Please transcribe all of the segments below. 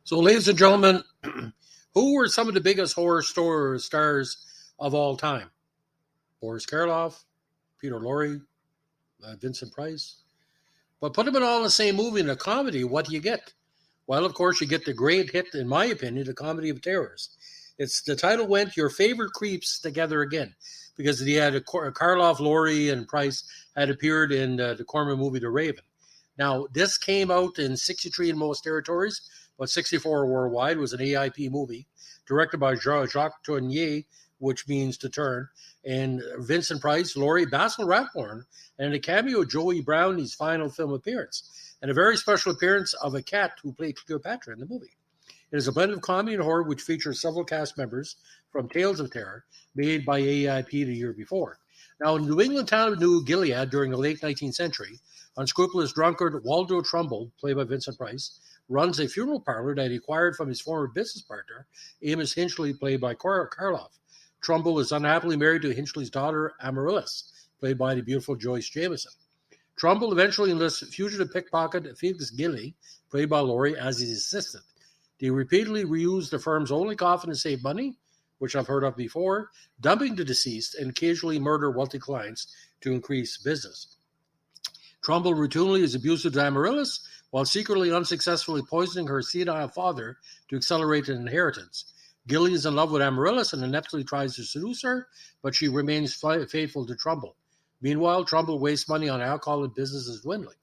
So, ladies and gentlemen, who were some of the biggest horror stars of all time? Boris Karloff, Peter Lorre, Vincent Price. But put them in all in the same movie in a comedy, what do you get? Well, of course, you get the great hit, in my opinion, the Comedy of Terrors. The title went Your Favorite Creeps Together Again, because they had Karloff, Lorre, and Price had appeared in the Corman movie The Raven. Now, this came out in 63 in most territories, but 64 worldwide. It was an AIP movie directed by Jacques Tourneur, which means to turn, and Vincent Price, Lorre, Basil Rathbone, and a cameo Joey Brownie's final film appearance, and a very special appearance of a cat who played Cleopatra in the movie. It is a blend of comedy and horror which features several cast members from Tales of Terror, made by AIP the year before. Now, in New England town of New Gilead during the late 19th century, unscrupulous drunkard Waldo Trumbull, played by Vincent Price, runs a funeral parlor that he acquired from his former business partner, Amos Hinchley, played by Karloff. Trumbull is unhappily married to Hinchley's daughter, Amaryllis, played by the beautiful Joyce Jameson. Trumbull eventually enlists fugitive pickpocket Felix Gilly, played by Lorre, as his assistant. They repeatedly reuse the firm's only coffin to save money, which I've heard of before, dumping the deceased, and occasionally murder wealthy clients to increase business. Trumbull routinely is abusive to Amaryllis, while secretly unsuccessfully poisoning her senile father to accelerate an inheritance. Gilly is in love with Amaryllis and ineptly tries to seduce her, but she remains faithful to Trumbull. Meanwhile, Trumbull wastes money on alcohol and business is dwindling.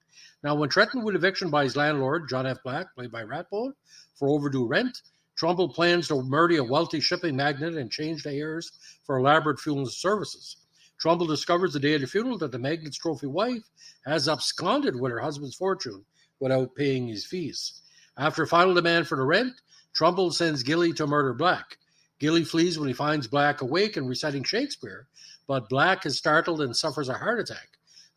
Now, when threatened with eviction by his landlord, John F. Black, played by Rathbone, for overdue rent, Trumbull plans to murder a wealthy shipping magnate and change the heirs for elaborate funeral services. Trumbull discovers the day of the funeral that the magnate's trophy wife has absconded with her husband's fortune without paying his fees. After a final demand for the rent, Trumbull sends Gilly to murder Black. Gilly flees when he finds Black awake and reciting Shakespeare, but Black is startled and suffers a heart attack.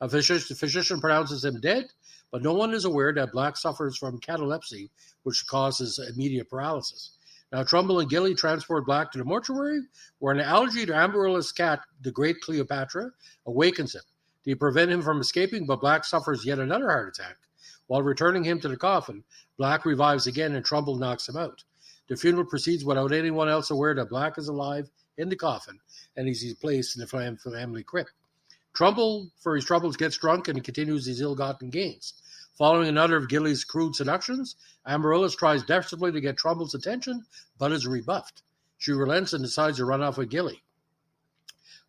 A physician pronounces him dead, but no one is aware that Black suffers from catalepsy, which causes immediate paralysis. Now, Trumbull and Gilly transport Black to the mortuary, where an allergy to Amaryllis' cat, the great Cleopatra, awakens him. They prevent him from escaping, but Black suffers yet another heart attack. While returning him to the coffin, Black revives again and Trumbull knocks him out. The funeral proceeds without anyone else aware that Black is alive in the coffin and he's placed in the family crypt. Trumbull, for his troubles, gets drunk and continues his ill-gotten gains. Following another of Gilly's crude seductions, Amaryllis tries desperately to get Trumbull's attention, but is rebuffed. She relents and decides to run off with Gilly.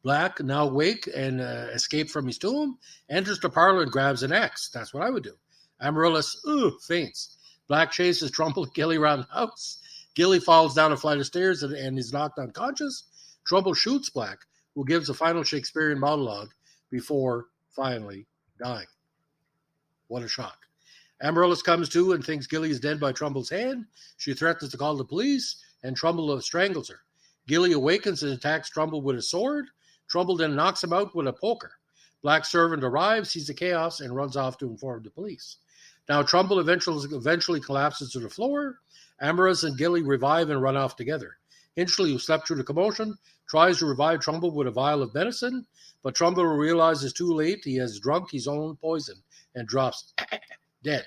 Black, now awake and escaped from his tomb, enters the parlor and grabs an axe. That's what I would do. Amaryllis, faints. Black chases Trumbull and Gilly around the house. Gilly falls down a flight of stairs and is knocked unconscious. Trumbull shoots Black, who gives a final Shakespearean monologue before finally dying. What a shock. Amaryllis comes to and thinks Gilly is dead by Trumbull's hand. She threatens to call the police, and Trumbull strangles her. Gilly awakens and attacks Trumbull with a sword. Trumbull then knocks him out with a poker. Black's servant arrives, sees the chaos, and runs off to inform the police. Now, Trumbull eventually collapses to the floor. Amaryllis and Gilly revive and run off together. Hinchley, who slept through the commotion, tries to revive Trumbull with a vial of medicine, but Trumbull realizes too late he has drunk his own poison and drops dead.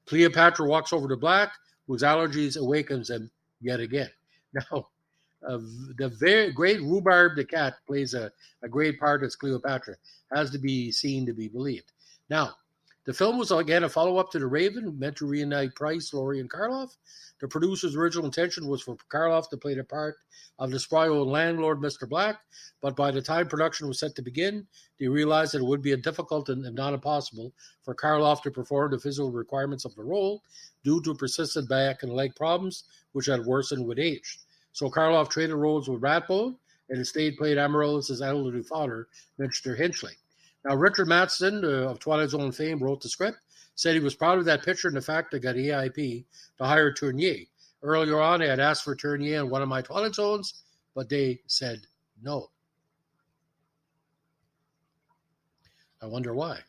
Cleopatra walks over to Black, whose allergies awakens him yet again. Now, the very great Rhubarb the cat plays a great part as Cleopatra. Has to be seen to be believed. Now, the film was again a follow-up to The Raven, meant to reunite Price, Lorre, and Karloff. The producer's original intention was for Karloff to play the part of the spry old landlord, Mr. Black, but by the time production was set to begin, they realized that it would be difficult and not impossible for Karloff to perform the physical requirements of the role due to persistent back and leg problems, which had worsened with age. So Karloff traded roles with Rathbone, and instead played Amaryllis' elderly father, Mr. Hinchley. Now, Richard Matheson of Twilight Zone fame wrote the script, said he was proud of that picture and the fact that got AIP to hire Tourneur. Earlier on, I had asked for Tourneur in one of my Twilight Zones, but they said no. I wonder why.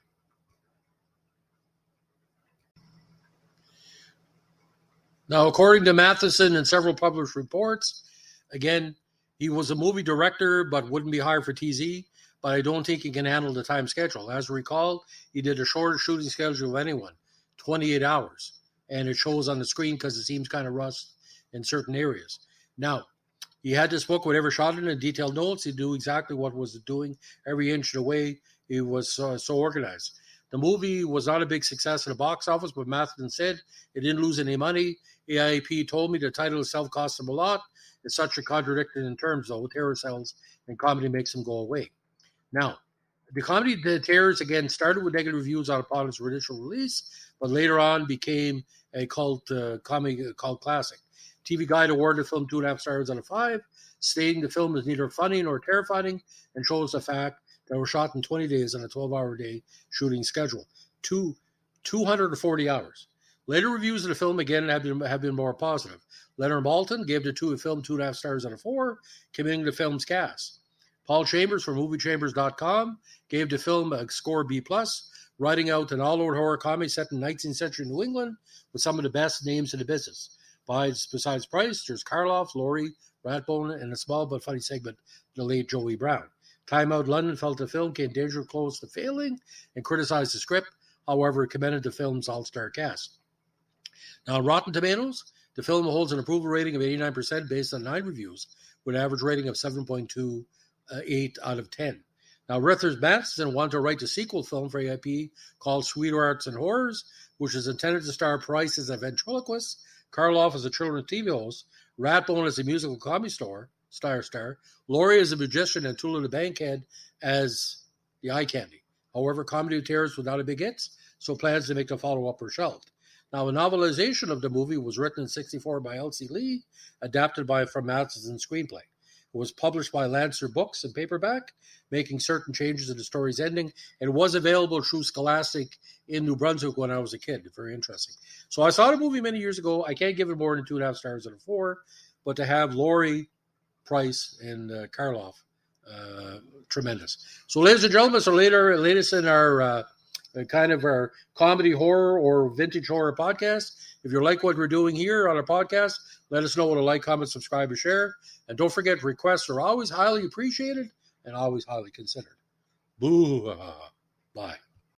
Now, according to Matheson and several published reports, again, he was a movie director but wouldn't be hired for TZ, but I don't think he can handle the time schedule. As recalled, he did a shorter shooting schedule of anyone, 28 hours. and it shows on the screen because it seems kind of rushed in certain areas. Now, he had this book, whatever shot in detailed notes. He knew exactly what was doing every inch of the way. He was so organized. The movie was not a big success at the box office, but Matheson said it didn't lose any money. AIP told me the title itself cost him a lot. It's such a contradiction in terms, though. Terror sells and comedy makes them go away. Now, the comedy The Terrors, again, started with negative reviews upon its initial release, but later on became a cult classic. TV Guide awarded the film 2.5 stars out of 5, stating the film is neither funny nor terrifying, and shows the fact that it was shot in 20 days on a 12-hour day shooting schedule. 240 hours. Later reviews of the film, again, have been more positive. Leonard Maltin gave the film 2.5 stars out of 4, commending the film's cast. Paul Chambers from MovieChambers.com gave the film a score B+, writing out an all-out horror comedy set in 19th century New England with some of the best names in the business. Besides Price, there's Karloff, Lorre, Rathbone, and a small but funny segment, the late Joey Brown. Time Out London felt the film came dangerously close to failing and criticized the script. However, it commended the film's all-star cast. Now, on Rotten Tomatoes, the film holds an approval rating of 89% based on 9 reviews, with an average rating of 7.28 out of 10. Now, Richard Matheson wanted to write a sequel film for AIP called Sweethearts and Horrors, which is intended to star Price as a ventriloquist, Karloff as a children's TV host, Rathbone as a musical comedy star, Lorre as a magician, and Tula the Bankhead as the eye candy. However, Comedy of Terrors was not a big hit, so plans to make a follow-up were shelved. Now, a novelization of the movie was written in 1964 by L.C. Lee, adapted from Matheson's screenplay. It was published by Lancer Books in paperback, making certain changes to the story's ending, and was available through Scholastic in New Brunswick when I was a kid. Very interesting. So I saw the movie many years ago. I can't give it more than 2.5 stars out of 4, but to have Lorre, Price, and Karloff, tremendous. So, ladies and gentlemen, latest in our kind of our comedy horror or vintage horror podcast. If you like what we're doing here on our podcast, let us know with a like, comment, subscribe, and share. And don't forget, requests are always highly appreciated and always highly considered. Boo! Bye.